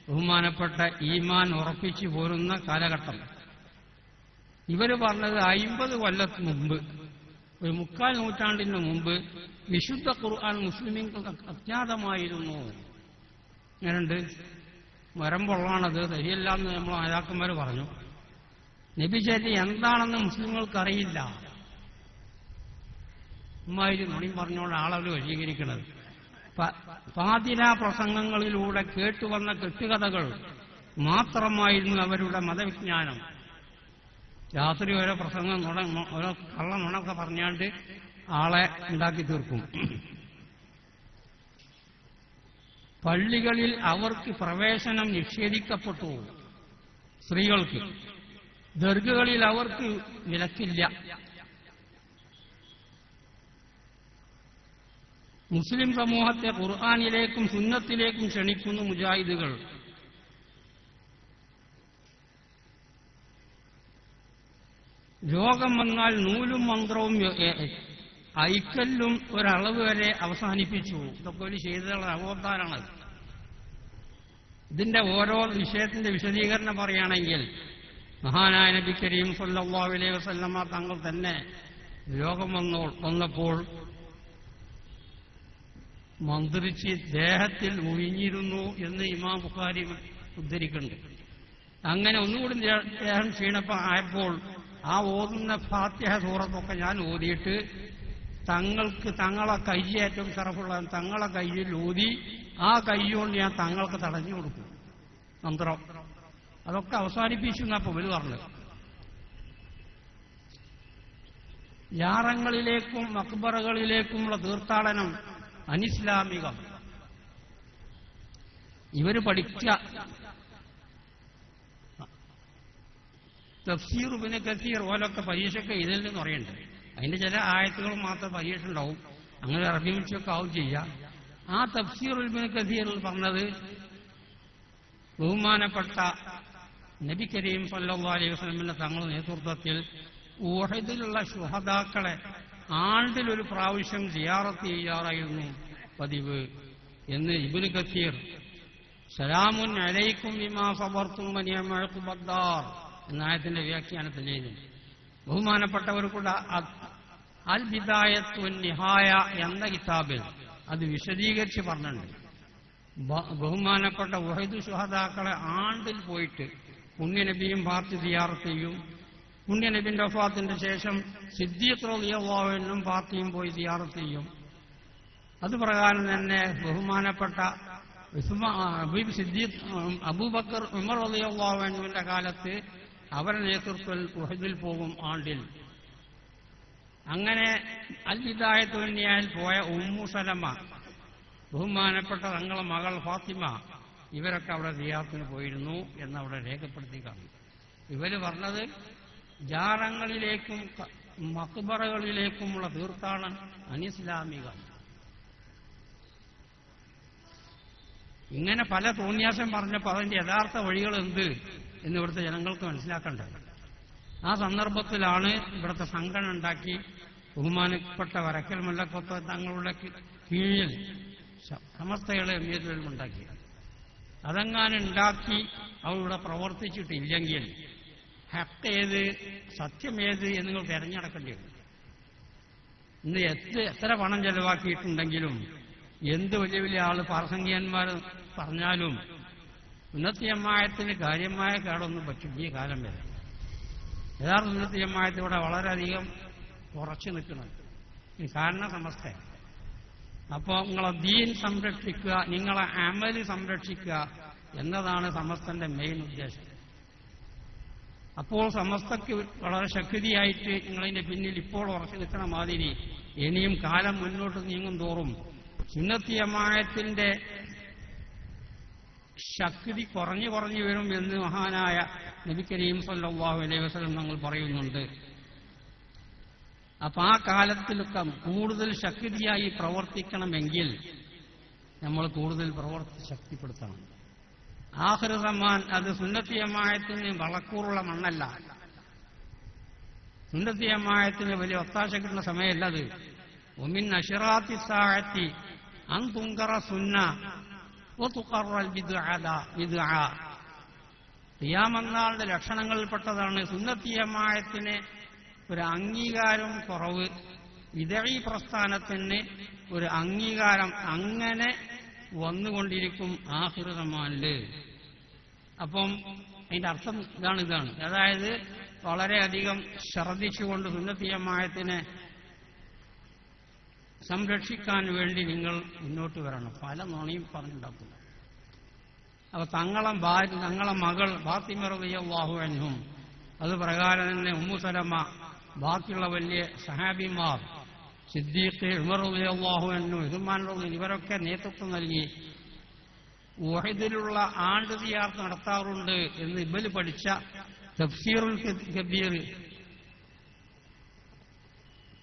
ബഹുമാനപ്പെട്ട ഈമാൻ ഉറപ്പിച്ചു പോരുന്ന കാലഘട്ടം. ഇവര് പറഞ്ഞത് 50 കൊല്ലത്തിന് മുമ്പ്, ഒരു 3/4 നൂറ്റാണ്ടിന് മുമ്പ് വിശുദ്ധ ഖുർആൻ മുസ്ലിമീങ്ങൾക്ക് അജ്ഞാതമായിരുന്നു. അങ്ങനെയുണ്ട്. മരം പൊള്ളാണത്, ശരിയല്ലാന്ന് നമ്മൾ നേതാക്കന്മാർ പറഞ്ഞു. നബിചര്യ എന്താണെന്ന് മുസ്ലിങ്ങൾക്ക് അറിയില്ല. ഉമ്മാതിരി നുണിയും പറഞ്ഞുകൊണ്ട് ആളവർ വശീകരിക്കുന്നത്. പാതിരാ പ്രസംഗങ്ങളിലൂടെ കേട്ടുവന്ന കെട്ടുകഥകൾ മാത്രമായിരുന്നു അവരുടെ മതവിജ്ഞാനം. രാത്രി ഓരോ പ്രസംഗം ഓരോ കള്ള നുണൊക്കെ പറഞ്ഞാണ്ട് ആളെ ഉണ്ടാക്കി തീർക്കും. പള്ളികളിൽ അവർക്ക് പ്രവേശനം നിഷേധിക്കപ്പെട്ടു, സ്ത്രീകൾക്ക്. ദർഗകളിൽ അവർക്ക് വിലക്കില്ല. മുസ്ലിം സമൂഹത്തെ ഖുർആനിലേക്കും സുന്നത്തിലേക്കും ക്ഷണിക്കുന്നു മുജാഹിദുകൾ. രോഗം വന്നാൽ നൂലും മന്ത്രവും ഐക്കല്ലും ഒരളവ് വരെ അവസാനിപ്പിച്ചു. ഇതൊക്കെ ഒരു ചെയ്തതുള്ള നവോത്ഥാനാണ്. ഇതിന്റെ ഓരോ വിഷയത്തിന്റെ വിശദീകരണം പറയുകയാണെങ്കിൽ മഹാനായ നബി കരീം സല്ലല്ലാഹു അലൈഹി വസല്ലമ തങ്ങൾ തന്നെ രോഗം വന്നപ്പോൾ മന്ത്രിച്ച് ദേഹത്തിൽ ഒഴിഞ്ഞിരുന്നു എന്ന് ഇമാം ബുഖാരി ഉദ്ധരിക്കുന്നുണ്ട്. അങ്ങനെ ഒന്നുകൂടി ദേഹം ക്ഷീണപ്പം ആയപ്പോൾ ആ ഓതുന്ന ഫാത്തിഹ സൂറത്തൊക്കെ ഞാൻ ഓതിയിട്ട് തങ്ങളെ കൈ ഏറ്റവും ഷറഫുള്ള തങ്ങളെ കയ്യിൽ ഊതി ആ കൈകൊണ്ട് ഞാൻ തങ്ങൾക്ക് തടഞ്ഞു കൊടുക്കും മന്ത്രം. അതൊക്കെ അവസാനിപ്പിച്ചു എന്നാ ഇവര് പറഞ്ഞത്. യാറങ്ങളിലേക്കും മക്ബറകളിലേക്കുമുള്ള തീർത്ഥാടനം അനിസ്ലാമികം. ഇവര് പഠിച്ച തഫ്സീർ ഇബ്നു കസീർ ഓലൊക്കെ പരീക്ഷയ്ക്ക് ഇതിലെന്ന് പറയുന്നുണ്ട്. അതിന്റെ ചില ആയത്തുകൾ മാത്രം പരീക്ഷ ഉണ്ടാവും. അങ്ങനെ അറബി വിളിച്ചൊക്കെ ആവും ചെയ്യാം. ആ തഫ്സീർ ഇബ്നു കസീറിൽ പറഞ്ഞത് ബഹുമാനപ്പെട്ട നബി കരീം സല്ലല്ലാഹു അലൈഹി വസല്ലമിന്റെ തങ്ങളുടെ നേതൃത്വത്തിൽ ഉഹദിലുള്ള ശുഹദാക്കളെ ആണ്ടിലൊരു പ്രാവശ്യം സിയാറത്ത് ചെയ്യാറായിരുന്നു പതിവ് എന്ന് ഇബ്നു കസീർ സലാമുൻ അലൈക്കും ബിമാ സബർതും വനിഅമ ഉഖ്ബദ്ദാർ എന്നായത്തിന്റെ വ്യാഖ്യാനത്തിൽ എഴുതുന്നു. ബഹുമാനപ്പെട്ടവർക്കുള്ള അൽ ബിദായത്ത് വൻ നിഹായ എന്ന കിതാബിൽ അത് വിശദീകരിച്ച് പറഞ്ഞിട്ടുണ്ട്. ബഹുമാനപ്പെട്ട ഉഹദ് ശുഹദാക്കളെ ആണ്ടിൽ പോയിട്ട് പുണ്യനബിയും പാർട്ടി സിയാറത്ത് ചെയ്യും. പുണ്യനബിന്റെ വഫാത്തിന്റെ ശേഷം സിദ്ദീഖ് റളിയല്ലാഹു അൻഹും പാർട്ടിയും പോയി സിയാറത്ത് ചെയ്യും. അതുപ്രകാരം തന്നെ ബഹുമാനപ്പെട്ട അബൂബക്കർ ഉമർ റളിയല്ലാഹു അൻഹുവിന്റെ കാലത്ത് അവരുടെ നേതൃത്വത്തിൽ ഉഹദിൽ പോകും ആണ്ടിൽ. അങ്ങനെ അൽ ഹിദായത്ത് വന്നിയാൽ പോയ ഉമ്മു സലമ ബഹുമാനപ്പെട്ട തങ്ങളുടെ മകൾ ഫാത്തിമ ഇവരൊക്കെ അവിടെ സിയാറത്തിന് പോയിരുന്നു എന്നവിടെ രേഖപ്പെടുത്തി കാണും. ഇവര് പറഞ്ഞത് ജാറങ്ങളിലേക്കും മക്ബറകളിലേക്കുമുള്ള തീർത്ഥാടനം അനിസ്ലാമികം. ഇങ്ങനെ പല തോന്നിയാസം പറഞ്ഞപ്പോൾ അതിന്റെ യഥാർത്ഥ വഴികൾ എന്ത് എന്ന് ഇവിടുത്തെ ജനങ്ങൾക്ക് മനസ്സിലാക്കേണ്ടത്. ആ സന്ദർഭത്തിലാണ് ഇവിടുത്തെ സംഘടന ഉണ്ടാക്കി ബഹുമാനപ്പെട്ട വരക്കൽ മുല്ലക്കൊത്ത തങ്ങളുടെ കീഴിൽ സമസ്തകളെ അമീറുകളും ഉണ്ടാക്കി. അതെങ്ങാനും ഉണ്ടാക്കി അവരിവിടെ പ്രവർത്തിച്ചിട്ടില്ലെങ്കിൽ ഹക്ക് ഏത് സത്യമേത് എന്ന് നിങ്ങൾ തിരഞ്ഞെടുക്കേണ്ടി വരും. ഇന്ന് എത്ര പണം ചെലവാക്കിയിട്ടുണ്ടെങ്കിലും എന്ത് വലിയ വലിയ ആള് പ്രാസംഗികന്മാർ പറഞ്ഞാലും സുന്നത്തി ജമാഅത്തിന് കാര്യമായ കേടൊന്നും പറ്റില്ല ഈ കാലം വരെ. യഥാർത്ഥ സുന്നത്തി ജമാഅത്ത് ഇവിടെ വളരെയധികം ഉറച്ചു നിൽക്കണം. ഈ കാരണം സമസ്ത. അപ്പോൾ നിങ്ങളെ ദീൻ സംരക്ഷിക്കുക, നിങ്ങളെ അമല് സംരക്ഷിക്കുക എന്നതാണ് സമസ്തന്റെ മെയിൻ ഉദ്ദേശം. അപ്പോൾ സമസ്തക്ക് വളരെ ശക്തിയായിട്ട് നിങ്ങളതിന്റെ പിന്നിൽ ഇപ്പോൾ ഉറച്ചു നിൽക്കണ മാതിരി ഇനിയും കാലം മുന്നോട്ട് നീങ്ങും തോറും സുന്നത്തി ജമാഅത്തിന്റെ ശക്തി കുറഞ്ഞു വരും എന്ന് മഹാനായ നബി കരീം സല്ലല്ലാഹു അലൈഹി വസല്ലം തങ്ങൾ പറയുന്നുണ്ട്. അപ്പൊ ആ കാലത്തിലൊക്കെ കൂടുതൽ ശക്തിയായി പ്രവർത്തിക്കണമെങ്കിൽ നമ്മൾ കൂടുതൽ ശക്തിപ്പെടുത്തണം. ആഖിർ സമാൻ അത് സുന്നത്തി ജമാഅത്തിന് വളക്കൂറുള്ള മണ്ണല്ല, സുന്നത്തി ജമാഅത്തിന് വലിയ ഒത്താശ കിട്ടുന്ന സമയമല്ല അത്. ഒമിൻ അശ്റാത്തി സാഅത്തി അൻ തുൻകറ സുന്ന വതുഖറൽ ബിദ്അ. ഖിയാമത്ത് ലക്ഷണങ്ങളിൽപ്പെട്ടതാണ് സുന്നത്തി ജമാഅത്തിന് ഒരു അംഗീകാരം കുറവ്, വിദഈ പ്രസ്ഥാനത്തിന് ഒരു അംഗീകാരം അങ്ങനെ വന്നുകൊണ്ടിരിക്കും ആഖിർ സമാനില്. അപ്പം അതിന്റെ അർത്ഥം ഇതാണ്. അതായത് വളരെയധികം ശ്രദ്ധിച്ചുകൊണ്ട് സുന്നത്തി ജമാഅത്തിനെ സംരക്ഷിക്കാൻ വേണ്ടി നിങ്ങൾ മുന്നോട്ട് വരണം. പല നുണയും പറഞ്ഞുണ്ടാക്കുന്നു. അപ്പൊ തങ്ങളെ മകൾ ഫാത്തിമ റളിയല്ലാഹു അൻഹും അത് പ്രകാരം തന്നെ ഉമ്മു സലമ, ബാക്കിയുള്ള വലിയ സഹാബിമാർ, സിദ്ദീഖ്, ഉമർ റളിയല്ലാഹു അൻഹു, ഉസ്മാൻ റളിയല്ലാഹു ഇവരൊക്കെ നേതൃത്വം നൽകി ഉഹദിലുള്ള ആണ്ട് സിയാറത്ത് നടത്താറുണ്ട് എന്ന് ഇബൽ പഠിച്ച തഫ്സീറുൽ കബീർ,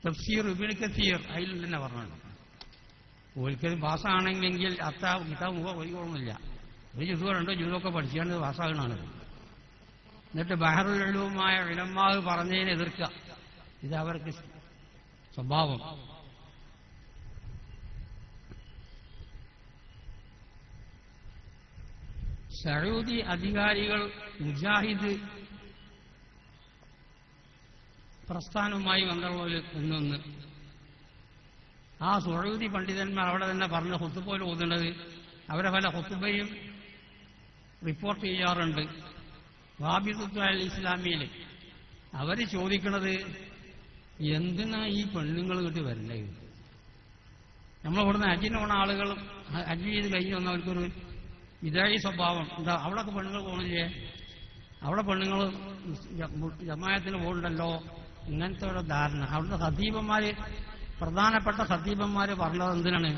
തഫ്സീർ ഇബ്നു കസീർ അതിൽ തന്നെ പറഞ്ഞു. ഒരിക്കൽ പാസ്സാണെങ്കിൽ കിതാബ് മുഖ ഒഴികൊള്ളുന്നില്ല. ഒരു ജുസോ 2 ജുസൊക്കെ പഠിച്ചാണ് പാസ്സാകണമാണ്. എന്നിട്ട് ബഹറുൽ ഉലൂമായ ഉലമാവ് പറഞ്ഞതിനെ എതിർക്കുക. ഇത് അവർക്ക് സ്വഭാവം. സഊദി അധികാരികൾ മുജാഹിദ് പ്രസ്ഥാനവുമായി ബന്ധമുള്ള ഒന്നൊന്ന് ആ സഊദി പണ്ഡിതന്മാർ അവിടെ തന്നെ പറഞ്ഞ ഖുത്ബയിൽ ഓതുന്നത് അവരെ പല ഖുത്ബയും റിപ്പോർട്ട് ചെയ്യാറുണ്ട് വാബിദത്തുൽ അൽ ഇസ്ലാമിയിൽ. അവർ ചോദിക്കുന്നത് എന്തിനാ ഈ പെണ്ണുങ്ങൾ ഇങ്ങോട്ട് വരണ്ടേ? നമ്മളിവിടുന്ന് ഹജ്ജിന് പോണ ആളുകൾ ഹജ്ജ് ചെയ്ത് കഴിഞ്ഞ് വന്നവർക്കൊരു ഇതായി സ്വഭാവം എന്താ, അവിടെയൊക്കെ പെണ്ണുങ്ങൾ പോകണില്ലേ, അവിടെ പെണ്ണുങ്ങൾ ജമാഅത്തിന് പോകുന്നുണ്ടല്ലോ, ഇങ്ങനത്തെ ഒരു ധാരണ. അവിടുത്തെ ഖതീബന്മാര്, പ്രധാനപ്പെട്ട ഖതീബന്മാര് പറഞ്ഞത് എന്തിനാണ്?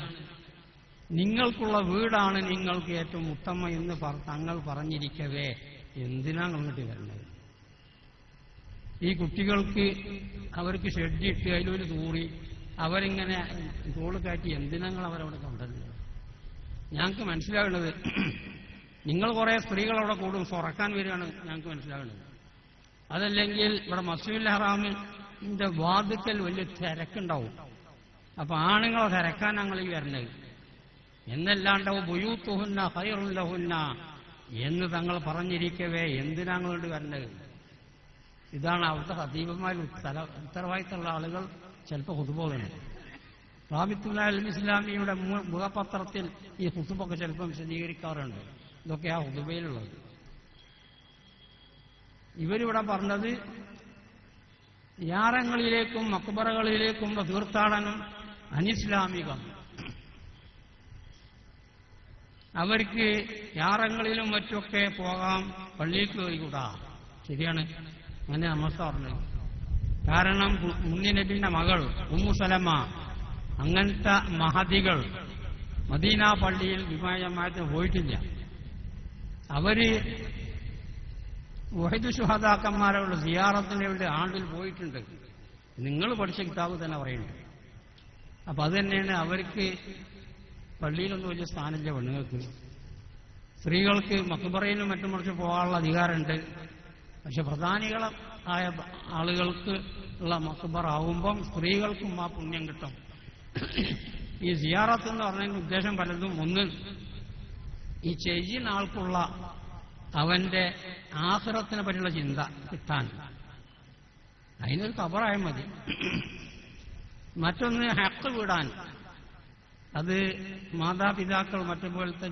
നിങ്ങൾക്കുള്ള വീടാണ് നിങ്ങൾക്ക് ഏറ്റവും ഉത്തമം എന്ന് തങ്ങൾ പറഞ്ഞിരിക്കവേ എന്തിനാണ് അങ്ങോട്ട് വരേണ്ടത്? ഈ കുട്ടികൾക്ക് അവർക്ക് ഷെഡിട്ട് അതിലൊരു തൂറി അവരിങ്ങനെ തോള് കാറ്റി എന്തിനങ്ങൾ അവരവിടെ കൊണ്ടുവരുന്നത്? ഞങ്ങൾക്ക് മനസ്സിലാകുന്നത് നിങ്ങൾ കുറെ സ്ത്രീകൾ അവിടെ കൂടും തുറക്കാൻ വരികയാണ് ഞങ്ങൾക്ക് മനസ്സിലാകുന്നത്. അതല്ലെങ്കിൽ ഇവിടെ മസ്ജിദുൽ ഹറാമിന്റെ വാതിക്കൽ വലിയ തിരക്കുണ്ടാവും. അപ്പൊ ആണുങ്ങളെ തിരക്കാൻ ഞങ്ങൾ ഈ വരണത് എന്നല്ലാണ്ടാവും ബുയൂത്തുഹുന്ന ഖൈറുൻ ലഹുന്ന എന്ന് തങ്ങൾ പറഞ്ഞിരിക്കവേ എന്തിനാങ്ങോട്ട് വരേണ്ടത്? ഇതാണ് അവിടുത്തെ ഖതീബന്മാർ ഉത്തരവാദിത്തമുള്ള ആളുകൾ ചിലപ്പോൾ ഖുതുബോധന. റാബിത്തുൽ അൽ ഇസ്ലാമിയുടെ മുഖപത്രത്തിൽ ഈ ഖുതുബൊക്കെ ചിലപ്പം വിശദീകരിക്കാറുണ്ട്. ഇതൊക്കെ ആ ഖുതുബയിലുള്ളത്. ഇവരിവിടെ പറഞ്ഞത് യാറങ്ങളിലേക്കും മക്ബറകളിലേക്കുമുള്ള തീർത്ഥാടനം അനിസ്ലാമികം. അവർക്ക് യാറങ്ങളിലും മറ്റുമൊക്കെ പോകാം, പള്ളിക്ക് പോയിക്കൂടാ. ശരിയാണ്, അങ്ങനെ നമസ്ത പറഞ്ഞത്. കാരണം മുന്നിനബിന്റെ മകൾ ഉമ്മു സലമ അങ്ങനത്തെ മഹദികൾ മദീന പള്ളിയിൽ ജമാഅത്തിന് പോയിട്ടില്ല. അവര് വഹീദ് ശുഹദാക്കന്മാരുടെ സിയാറത്തിന്റെ ആണ്ടിൽ പോയിട്ടുണ്ട്. നിങ്ങൾ പഠിച്ച കിതാബ് തന്നെ പറയുന്നുണ്ട്. അപ്പൊ അത് തന്നെയാണ് അവർക്ക് പള്ളിയിലൊന്നും വലിയ സ്ഥാനമില്ല പെണ്ണുങ്ങൾക്ക്. സ്ത്രീകൾക്ക് മക്ബറയിലും മറ്റും മറിച്ച് പോകാനുള്ള അധികാരമുണ്ട്. പക്ഷെ പ്രധാനികളായ ആളുകൾക്ക് ഉള്ള മക്ബറ ആവുമ്പം സ്ത്രീകൾക്കും ആ പുണ്യം കിട്ടും. ഈ സിയാറത്ത് എന്ന് പറഞ്ഞതിന്റെ ഉദ്ദേശം പലതും. ഒന്ന്, ഈ ചെയ്യുന്ന ആൾക്കുള്ള അവന്റെ ആഖിറത്തിനെ പറ്റിയുള്ള ചിന്ത കിട്ടാൻ, അതിനൊരു ഖബറായ മതി. മറ്റൊന്ന് ഹഖ് വിടാൻ, അത് മാതാപിതാക്കൾ മറ്റുപോലത്തെ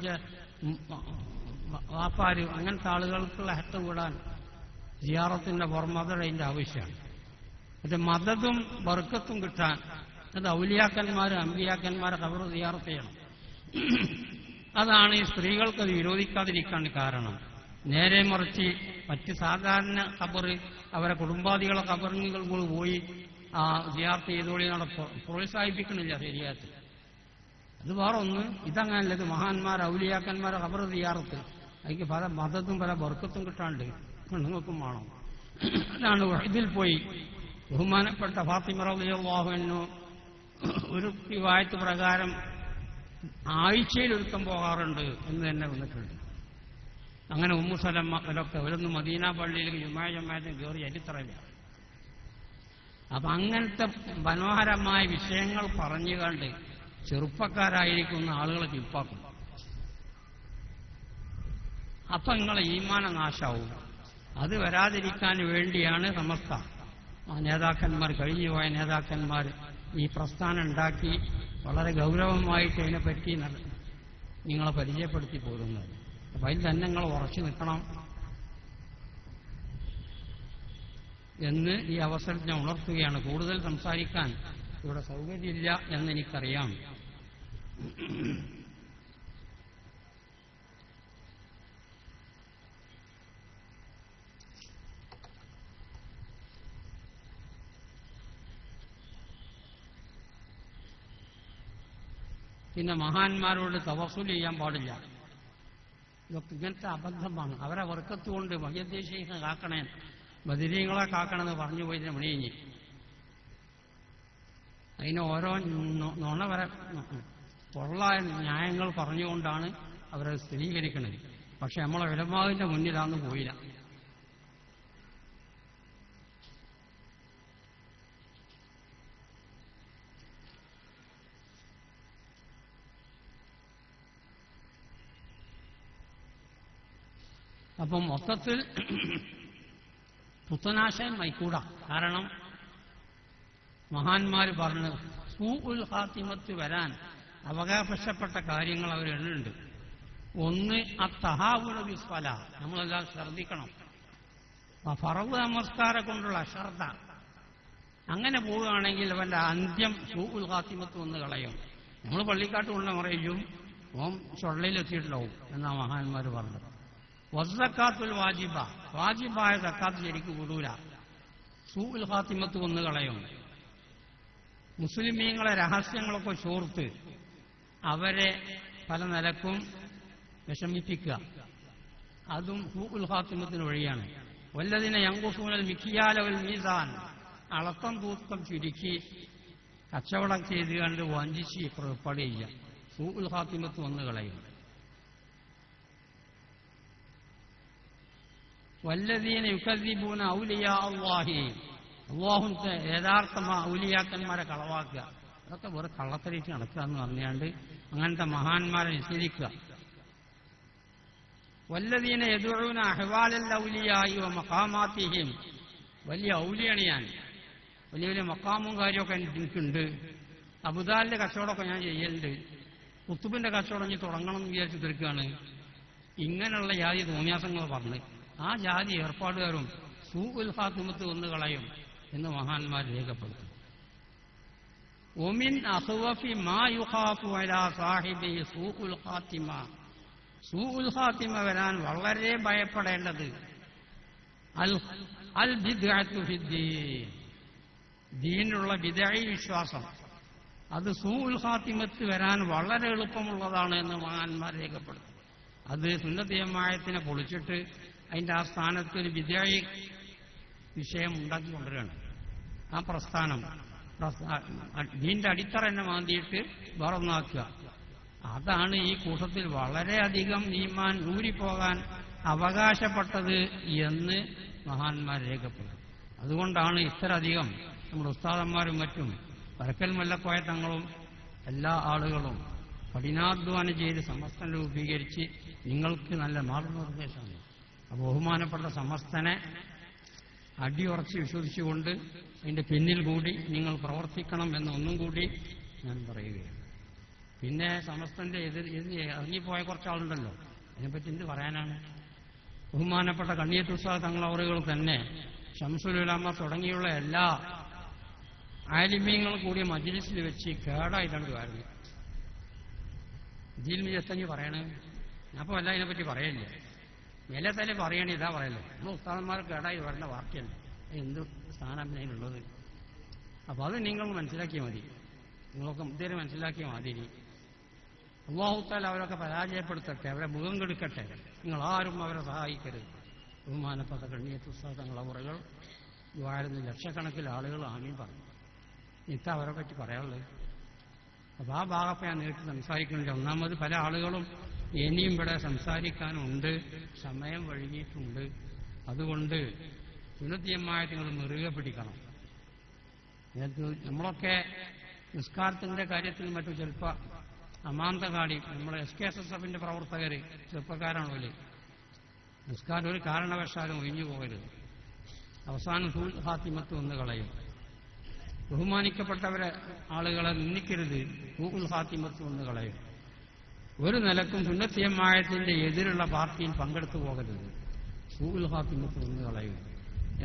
വാപ്പാര് അങ്ങനത്തെ ആളുകൾക്കുള്ള ഹഖ് വിടാൻ സിയാറത്തിന്റെ പുറമതയുടെ ആവശ്യമാണ്. മറ്റേ മദതും ബർക്കത്തും കിട്ടാൻ അത് ഔലിയാക്കന്മാർ അമ്പിയാക്കന്മാരെ ഖബർ സിയാറത്ത് ചെയ്യണം. അതാണ് ഈ സ്ത്രീകൾക്കത് വിരോധിക്കാതിരിക്കാൻ കാരണം. നേരെ മറിച്ച് മറ്റ് സാധാരണ ഖബർ അവരെ കുടുംബാദികളെ ഖബറുകൾ പോയി സിയാറത്ത് ചെയ്തോളി പ്രോത്സാഹിപ്പിക്കണില്ല ശരിയാത്ത്. അത് വേറെ ഒന്ന്. ഇതങ്ങനല്ല, ഇത് മഹാന്മാർ ഔലിയാക്കന്മാരെ ഖബർ സിയാറത്ത്. അതിക്ക് പല മദത്തും പല ബർക്കത്തും കിട്ടാണ്ട് പെണ്ണുങ്ങൾക്കും വേണം. അതാണ് ഇതിൽ പോയി ബഹുമാനപ്പെട്ട ഫാത്തിമ റളിയല്ലാഹു അൻഹു ഒരു റിവായത്ത് പ്രകാരം ആഴ്ചയിൽ ഒരുക്കം പോകാറുണ്ട് എന്ന് തന്നെ വന്നിട്ടുണ്ട്. അങ്ങനെ ഉമ്മു സലമ അവരൊക്കെ അവരൊന്നും മദീന പള്ളിയിലേക്ക് ജമാഅത്തിന് കയറി ചരിത്രമില്ല. അപ്പൊ അങ്ങനത്തെ മനോഹരമായ വിഷയങ്ങൾ പറഞ്ഞുകൊണ്ട് ചെറുപ്പക്കാരായിരിക്കുന്ന ആളുകളെ ചുരുപ്പാക്കും. അപ്പൊ നിങ്ങളെ ഈമാന നാശാവും. അത് വരാതിരിക്കാൻ വേണ്ടിയാണ് സമസ്ത നേതാക്കന്മാർ, കഴിഞ്ഞുപോയ നേതാക്കന്മാർ ഈ പ്രസ്ഥാനം ഉണ്ടാക്കി വളരെ ഗൗരവമായിട്ട് അതിനെപ്പറ്റി നിങ്ങളെ പരിചയപ്പെടുത്തി പോരുന്നത്. അപ്പൊ അതിൽ തന്നെ നിങ്ങൾ ഉറച്ചു നിൽക്കണം എന്ന് ഈ അവസരത്തിൽ ഞാൻ ഉണർത്തുകയാണ്. കൂടുതൽ സംസാരിക്കാൻ ഇവിടെ സൗകര്യമില്ല എന്നെനിക്കറിയാം. പിന്നെ മഹാന്മാരോട് തവസ്സുൽ ചെയ്യാൻ പാടില്ല. ഇതൊക്കെ ഇങ്ങനത്തെ അബദ്ധമാണ്. അവരെ വർക്കത്തുകൊണ്ട് മഹ്യദ്ദേശീയെ കാക്കണേ, ബദിരീങ്ങളെ കാക്കണമെന്ന് പറഞ്ഞു പോയതിന് മണിയിഞ്ഞ് അതിന് ഓരോ നുണ വരെ പൊള്ളായ ന്യായങ്ങൾ പറഞ്ഞുകൊണ്ടാണ് അവരെ സ്ഥിരീകരിക്കുന്നത്. പക്ഷെ നമ്മളെ ഉലമാവിന്റെ മുന്നിലാന്ന് പോയില്ല. അപ്പം മൊത്തത്തിൽ പുത്തനാശയം വൈക്കൂടാ. കാരണം മഹാന്മാർ പറഞ്ഞ് സൂഉൽ ഖാത്തിമത്ത് വരാൻ അവകാശപ്പെട്ട കാര്യങ്ങൾ അവർ എണ്ണുന്നുണ്ട്. ഒന്ന്, അത്തഹാവുന ബിസ്സല, നമ്മളെല്ലാം ശ്രദ്ധിക്കണം. ഫറദ് നമസ്കാരം കൊണ്ടുള്ള അശ്രദ്ധ അങ്ങനെ പോവുകയാണെങ്കിൽ അവന്റെ അന്ത്യം സൂഉൽ ഖാത്തിമത്ത് വന്ന് കളയും. നമ്മൾ പള്ളിക്കാട്ട് കൊണ്ട മറയും ഓം ചൊള്ളയിലെത്തിയിട്ടുണ്ടാവും എന്നാ മഹാന്മാർ പറഞ്ഞത്. വസ്സക്കാത്തുൽ വാജിബ, വാജിബായ സക്കാത്ത് ശരിക്കും വിടൂല, സൂഉൽ ഖാത്തിമത്ത് വന്ന് കളയും. മുസ്ലിമീങ്ങളെ രഹസ്യങ്ങളൊക്കെ ചോർത്ത് അവരെ പല നിലക്കും വിഷമിപ്പിക്കുക, അതും സൂഉൽ ഖാത്തിമത്തിന് വഴിയാണ്. വല്ലദിന യൻഖുസൂനൽ മിക്യാല വൽ മീസാൻ, അളക്കം തൂക്കം ചുരുക്കി കച്ചവടം ചെയ്ത് കണ്ട് വഞ്ചിച്ച് പുറപ്പാട് ചെയ്യുക, സൂഉൽ ഖാത്തിമത്ത് വന്ന് കളയും. വല്ലദീന യുകദ്ദിബൂന ഔലിയാ അല്ലാഹി, അല്ലാഹുവിന്റെ യഥാർത്ഥ ഔലിയാക്കന്മാരെ കളവാക്കുക, അതൊക്കെ വെറുതെ കള്ളത്തരിച്ച് നടക്കുക എന്ന് പറഞ്ഞാണ്ട് അങ്ങനത്തെ മഹാന്മാരെ നിഷേധിക്കുക. വല്ലദീന യദ്ഉന അഹ്വാലൽ ഔലിയായി വ മഖാമാതിഹിം, വലിയ ഔലിയാണ് ഞാൻ, വലിയ വലിയ മക്കാമും കാര്യമൊക്കെ എനിക്കുണ്ട്, അബുദാലിന്റെ കച്ചവടമൊക്കെ ഞാൻ ചെയ്യലുണ്ട്, കുത്തുബിന്റെ കച്ചവടം ഇനി തുടങ്ങണം എന്ന് വിചാരിച്ചു തീർക്കുകയാണ്. ഇങ്ങനെയുള്ള ജാതി തോന്നിയാസങ്ങൾ പറഞ്ഞ് ആ ജാതി ഏർപ്പാടുകാരും സൂഉൽ ഖാത്തിമത്ത് വന്ന് കളയും എന്ന് മഹാന്മാർ രേഖപ്പെടുത്തും. ഒമിൻ അഖ്വഫി മാ യുഖാഫു അലാ സാഹിബിഹി സൂഉൽ ഖാത്തിമ, സൂഉൽ ഖാത്തിമ വരാൻ വളരെ ഭയപ്പെടേണ്ടത് അൽ ബിദ്അത്തു ഫിദ്ദീൻ, ദീനിലുള്ള ബിദ്അഈ വിശ്വാസം, അത് സൂഉൽ ഖാത്തിമത്ത് വരാൻ വളരെ എളുപ്പമുള്ളതാണ് എന്ന് മഹാന്മാർ രേഖപ്പെടുത്തും. അത് സുന്നത്ത് ജമാഅത്തിനെ പൊളിച്ചിട്ട് അതിന്റെ ആ സ്ഥാനത്ത് ഒരു ബിദ്അഈ വിഷയം ഉണ്ടാക്കി കൊണ്ടുവരികയാണ്. ആ പ്രസ്ഥാനം ദീന്റെ അടിത്തറ തന്നെ മാന്തിയിട്ട് വേറൊന്നാക്കുക. അതാണ് ഈ കൂട്ടത്തിൽ വളരെയധികം ഈമാൻ ഊരിപ്പോകാൻ അവകാശപ്പെട്ടത് എന്ന് മഹാന്മാർ രേഖപ്പെടും. അതുകൊണ്ടാണ് ഇത്രയധികം നമ്മുടെ ഉസ്താദന്മാരും മറ്റും വരക്കൽ മല്ലക്കോയ തങ്ങളും എല്ലാ ആളുകളും കഠിനാധ്വാനം ചെയ്ത് സമസ്തം രൂപീകരിച്ച് നിങ്ങൾക്ക് നല്ല മാർഗനിർദ്ദേശമാണ്. അപ്പോൾ ബഹുമാനപ്പെട്ട സമസ്തനെ അടിയുറച്ച് വിശ്വസിച്ചുകൊണ്ട് അതിന്റെ പിന്നിൽ കൂടി നിങ്ങൾ പ്രവർത്തിക്കണം എന്നൊന്നും കൂടി ഞാൻ പറയുകയാണ്. പിന്നെ സമസ്തന്റെ ഇറങ്ങിപ്പോയ കുറച്ചാളുണ്ടല്ലോ, അതിനെപ്പറ്റി എന്ത് പറയാനാണ്? ബഹുമാനപ്പെട്ട കണ്ണിയത്ത് ഉസ്താദ് തങ്ങളവറുകൾ തന്നെ ശംസുൽ ഉലമ തുടങ്ങിയുള്ള എല്ലാ ആലിമീങ്ങളും കൂടിയ മജ്ലിസിൽ വെച്ച് കേടായിട്ടുണ്ട് കാരണം ഇതിൽ നീ എത്തഞ്ഞ് പറയണേ. ഞാൻ അപ്പോൾ എല്ലാം ഇതിനെപ്പറ്റി പറയില്ല, മേലെ തന്നെ പറയണേ, ഇതാ പറയല്ലേ. നമ്മൾ ഉസ്താദന്മാർ കേടായി വരുന്ന വാക്യല്ല, എന്ത് സ്ഥാനം അതിനുള്ളത്. അപ്പോൾ അത് നിങ്ങൾ മനസ്സിലാക്കിയാൽ മതി, നിങ്ങളൊക്കെ മുതൽ മനസ്സിലാക്കിയാൽ മതി. അല്ലാഹു തആല അവരൊക്കെ പരാജയപ്പെടുത്തട്ടെ, അവരെ മുഖം കെടുക്കട്ടെ. നിങ്ങൾ ആരും അവരെ സഹായിക്കരുത്. ബഹുമാനപ്പെട്ട കണ്ണിയത്ത് ഉസ്താദ് തങ്ങളവറുകൾ ദുആഇന് ലക്ഷക്കണക്കിന് ആളുകൾ ആമീൻ പറഞ്ഞു. ഇതാ അവരെ പറ്റി പറയാനുള്ളത്. അപ്പോൾ ആ ഭാഗത്ത് ഞാൻ നേരിട്ട് സംസാരിക്കുന്നുണ്ട്. ഒന്നാമത് പല ആളുകളും ഇനിയും ഇവിടെ സംസാരിക്കാനുണ്ട്, സമയം വൈകിയിട്ടുണ്ട്. അതുകൊണ്ട് സുന്നത്തിയമായ നിങ്ങൾ മുറുകെ പിടിക്കണം. നമ്മളൊക്കെ നിസ്കാരത്തിന്റെ കാര്യത്തിൽ മറ്റും ചിലപ്പോൾ അമാന്ത കാടി നമ്മളെ SKSSF പ്രവർത്തകർ ചെറുപ്പക്കാരാണല്ലോ. നിസ്കാരം ഒരു കാരണവശാലും ഒഴിഞ്ഞു പോകരുത്. അവസാനം സൂൽ ഖാത്തിമത്ത് വന്ന് കളയും. ബഹുമാനിക്കപ്പെട്ടവരെ ആളുകളെ നിന്ദിക്കരുത്, സൂൽ ഖാത്തിമത്ത് വന്ന് കളയും. ഒരു നിലക്കും സുന്നത്തിയമായത്തിന്റെ എതിരുള്ള പാർട്ടിയിൽ പങ്കെടുത്തു പോകരുത്, സൂൽ ഖാത്തിമത്ത് വന്ന് കളയും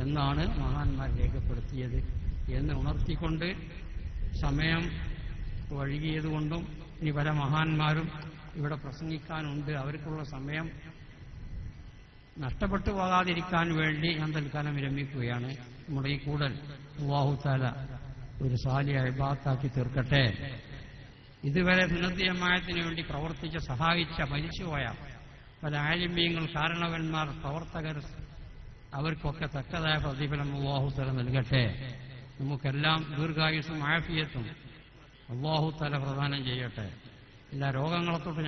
എന്നാണ് മഹാന്മാർ രേഖപ്പെടുത്തിയത് എന്ന് ഉണർത്തിക്കൊണ്ട് സമയം വഴുകിയതുകൊണ്ടും ഇനി പല മഹാന്മാരും ഇവിടെ പ്രസംഗിക്കാനുണ്ട്, അവർക്കുള്ള സമയം നഷ്ടപ്പെട്ടു പോകാതിരിക്കാൻ വേണ്ടി ഞാൻ തൽക്കാലം വിരമിക്കുകയാണ്. നമ്മുടെ ഈ കൂടൽ അല്ലാഹു തആല ഒരു സാലിഹ ഇബാദത്താക്കി തീർക്കട്ടെ. ഇതുവരെ സുന്നത്തിയമായത്തിന് വേണ്ടി പ്രവർത്തിച്ച് സഹായിച്ച മരിച്ചുപോയ പല ആലിമീങ്ങൾ, കാരണവന്മാർ, പ്രവർത്തകർ, അവർക്കൊക്കെ തക്കതായ പ്രതിഫലം അല്ലാഹു തആല നൽകട്ടെ. നമുക്കെല്ലാം ദീർഘായുസ്സും ആഫിയത്തും അല്ലാഹു തആല പ്രദാനം ചെയ്യട്ടെ. എല്ലാ രോഗങ്ങളെ തൊട്ട്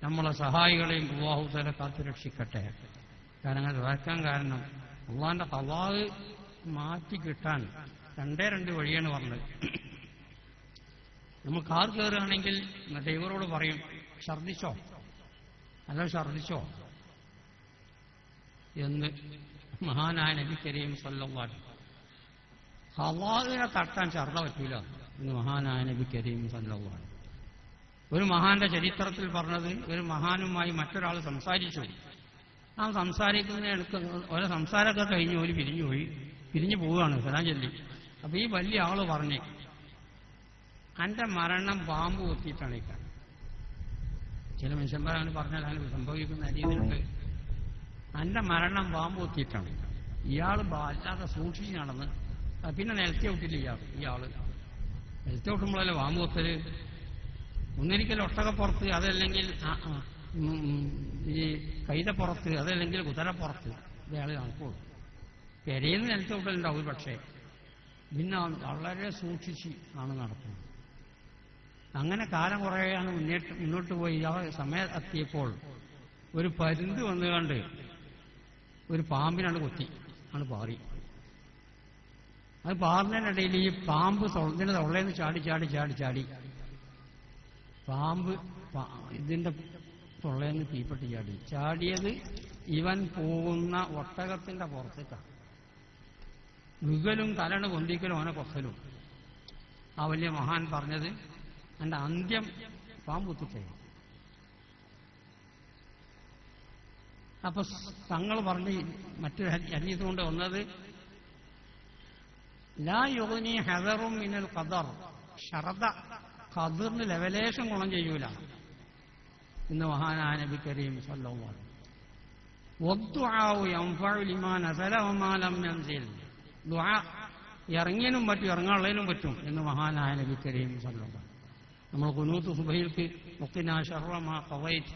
നമ്മളെ സഹായികളെയും അല്ലാഹു തആല കാത്തുരക്ഷിക്കട്ടെ. കാരണം അത് വരക്കാൻ കാരണം അള്ളാന്റെ ഖളാഅ് മാറ്റി കിട്ടാൻ രണ്ട് വഴിയാണ് പറഞ്ഞത്. നമ്മൾ കാർ കയറുകയാണെങ്കിൽ ഡ്രൈവറോട് പറയും ഛർദിച്ചോ, അല്ല ഛർദിച്ചോ എന്ന് മഹാനായ നബി കരീം സല്ലല്ലാഹു അലൈഹി വസല്ലം. ഖളാഇനെ തട്ടാൻ ഛർദ പറ്റൂല എന്ന് മഹാനായ നബി കരീം സല്ലല്ലാഹു അലൈഹി വസല്ലം. ഒരു മഹാന്റെ ചരിത്രത്തിൽ പറഞ്ഞത്, ഒരു മഹാനുമായി മറ്റൊരാൾ സംസാരിച്ചു. ആ സംസാരിക്കുന്നതിനടുത്ത് ഓരോ സംസാരമൊക്കെ കഴിഞ്ഞ് ഒരു പിരിഞ്ഞു പോവുകയാണ് സലാം ചൊല്ലി. അപ്പൊ ഈ വലിയ ആള് പറഞ്ഞ്, എന്റെ മരണം പാമ്പ് കൊത്തിയിട്ടാണ് ഈ കാരണം. ചില മനുഷ്യന്മാരാണ് പറഞ്ഞാൽ അങ്ങനെ സംഭവിക്കുന്ന രീതിയിലുണ്ട്. എന്റെ മരണം പാമ്പ് കൊത്തിയിട്ടാണ്. ഇയാൾ അല്ലാതെ സൂക്ഷിച്ച് നടന്ന് പിന്നെ നിലത്തി വിട്ടില്ല. ഇയാള് നിലത്തി വിട്ടുമ്പോഴല്ലേ പാമ്പ് കൊത്തല്. ഒന്നിരിക്കൽ ഒട്ടകപ്പുറത്ത്, അതല്ലെങ്കിൽ ഈ കൈതപ്പുറത്ത്, അതല്ലെങ്കിൽ കുതിരപ്പുറത്ത് ഇയാൾ നടക്കുള്ളൂ. പെരയിൽ നിലത്ത് വിട്ടലുണ്ടാവും. പക്ഷേ പിന്നെ വളരെ സൂക്ഷിച്ച് ആണ് നടക്കുന്നത്. അങ്ങനെ കാലം കുറേയാണ് മുന്നോട്ട് പോയി. ആ സമയം എത്തിയപ്പോൾ ഒരു പരുന്ത് വന്നുകൊണ്ട് ഒരു പാമ്പിനാണ് കൊത്തി, ആണ് പാറി. അത് പാറിനതിനിടയിൽ ഈ പാമ്പ് ഇതിന്റെ തൊള്ളേന്ന് ചാടി പാമ്പ് ഇതിന്റെ തൊള്ളേന്ന് തീപ്പെട്ടി ചാടിയത് ഇവൻ പോകുന്ന ഒട്ടകത്തിന്റെ പുറത്തേക്കാണ്. വികലും തലണ് കൊന്തിക്കലും അവനെ കൊത്തലും. ആ വലിയ മഹാൻ പറഞ്ഞത് എന്റെ അന്ത്യം പാമ്പ് കുത്തിട്ടേ. അപ്പൊ തങ്ങൾ പറഞ്ഞ് മറ്റൊരു ഹദീസ് കൊണ്ട് വന്നത്, ലാ യുഗ്നി ഹദറും മിനൽ ഖദർ, ശറദ ഖദറിന് ലെവലേശം ഗുണം ചെയ്യൂല ഇന്ന് മഹാനായ നബി കരീം സല്ലല്ലാഹു അലൈഹി വസല്ലം. വദ്ദുആഉ യൻഫഉ ലിമാ നസല വമാ ലം യൻസിൽ, ദുആ ഇറങ്ങിയതിനും പറ്റും ഇറങ്ങാനുള്ളതിനും പറ്റും എന്ന് മഹാനായ നബി കരീം സല്ലല്ലാഹു അലൈഹി വസല്ലം. നമ്മൾ ഖുനൂത്ത് സുബഹിൽക്ക് വഖിനാ ശർറ മാ ഖളൈത്,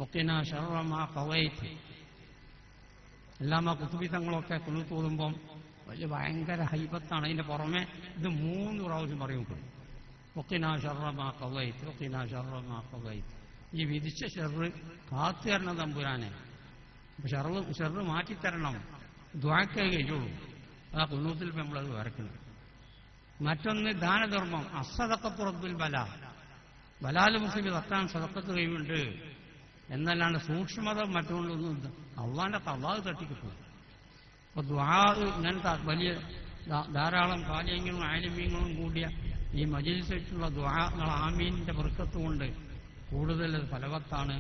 വഖിനാ ശർറ മാ ഖളൈത്, അല്ലാമ ഖുതുബി തങ്ങളൊക്കെ ഖുനൂത്ത് ഓതുമ്പം വലിയ ഭയങ്കര ഹൈബത്താണ്. അതിന്റെ പുറമെ ഇത് 3 പ്രാവശ്യം പറയും. വഖിനാ ശർറ മാ ഖളൈത് വഖിനാ ശർറ മാ ഖളൈത്. ഈ വിധിച്ച ഷർറ് കാത്തു തരണം തമ്പുരാനെ. ഷർറ് മാറ്റിത്തരണം. ദുആക്കേ കഴിയുള്ളൂ. ആ ഖുനൂത്തിൽ നമ്മളത് വരക്കണം. മറ്റൊന്ന് ദാനധർമ്മം. അസ്സദഖത്തു റദ്ദുൽ ബലാ. ബലാൽ മുസ്ലിം തട്ടാൻ സദഖത്ത് കഴിവുണ്ട് എന്നല്ലാണ്ട് സൂക്ഷ്മത മറ്റുകൊണ്ടൊന്നും അള്ളാന്റെ ഖളാ തട്ടിക്കിട്ടും. അപ്പൊ ദുആ ഇങ്ങനത്തെ വലിയ ധാരാളം കാലിയങ്ങളും ആലിമീങ്ങളും കൂടിയ ഈ മജ്‌ലിസിലുള്ള ദുആ ആമീനിന്റെ ബർക്കത്ത് കൊണ്ട് കൂടുതൽ ഫലവത്താണ്.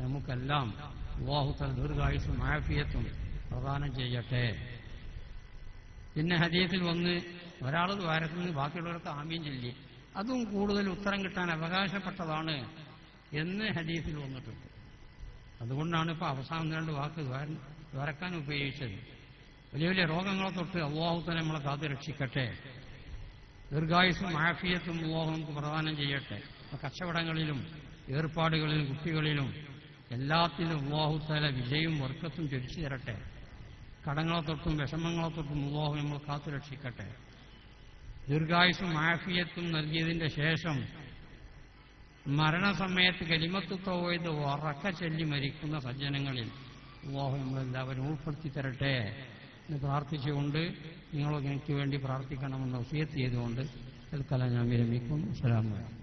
നമുക്കെല്ലാം അല്ലാഹു തആല ദീർഘായുസ്സും ആഫിയത്തും പ്രദാനം ചെയ്യട്ടെ. പിന്നെ ഹദീസിൽ വന്ന് ഒരാൾ ദ്വാരത്തിന് ബാക്കിയുള്ളവർക്ക് ആമീൻ ചൊല്ലി അതും കൂടുതൽ ഉത്തരം കിട്ടാൻ അവകാശപ്പെട്ടതാണ് എന്ന് ഹദീസിൽ വന്നിട്ടുണ്ട്. അതുകൊണ്ടാണ് ഇപ്പോൾ അവസാനം 2 വാക്ക് ദ്വാരക്കാൻ ഉപയോഗിച്ചത്. വലിയ വലിയ രോഗങ്ങളെ തൊട്ട് അല്ലാഹു തആല നമ്മളെ കാത്തു രക്ഷിക്കട്ടെ. ദീർഘായുസ്സും ആഫിയത്തും അല്ലാഹു നമുക്ക് പ്രദാനം ചെയ്യട്ടെ. കച്ചവടങ്ങളിലും ഏർപ്പാടുകളിലും കുട്ടികളിലും എല്ലാത്തിലും അല്ലാഹു തആല വിജയവും ബർക്കത്തും ചൊരിച്ചു തരട്ടെ. കടങ്ങളെ തൊട്ടും വിഷമങ്ങളെ തൊട്ടും അല്ലാഹു നമ്മൾ കാത്തു രക്ഷിക്കട്ടെ. ദീർഘായുസ്സും ആഫിയത്തും നൽകിയതിന്റെ ശേഷം മരണസമയത്ത് കലിമത്ത് തൗഹീദ് ഉറക്കെ ചൊല്ലി മരിക്കുന്ന സജ്ജനങ്ങളിൽ അല്ലാഹു നമ്മളെല്ലാവരും ഉൾപ്പെടുത്തി തരട്ടെ എന്ന് പ്രാർത്ഥിച്ചുകൊണ്ട് നിങ്ങളൊക്കെ എനിക്ക് വേണ്ടി പ്രാർത്ഥിക്കണമെന്ന് വസിയത്ത് ചെയ്തുകൊണ്ട് തൽക്കാലം ഞാൻ വിരമിക്കുന്നു. അസ്സലാമു അലൈക്കും.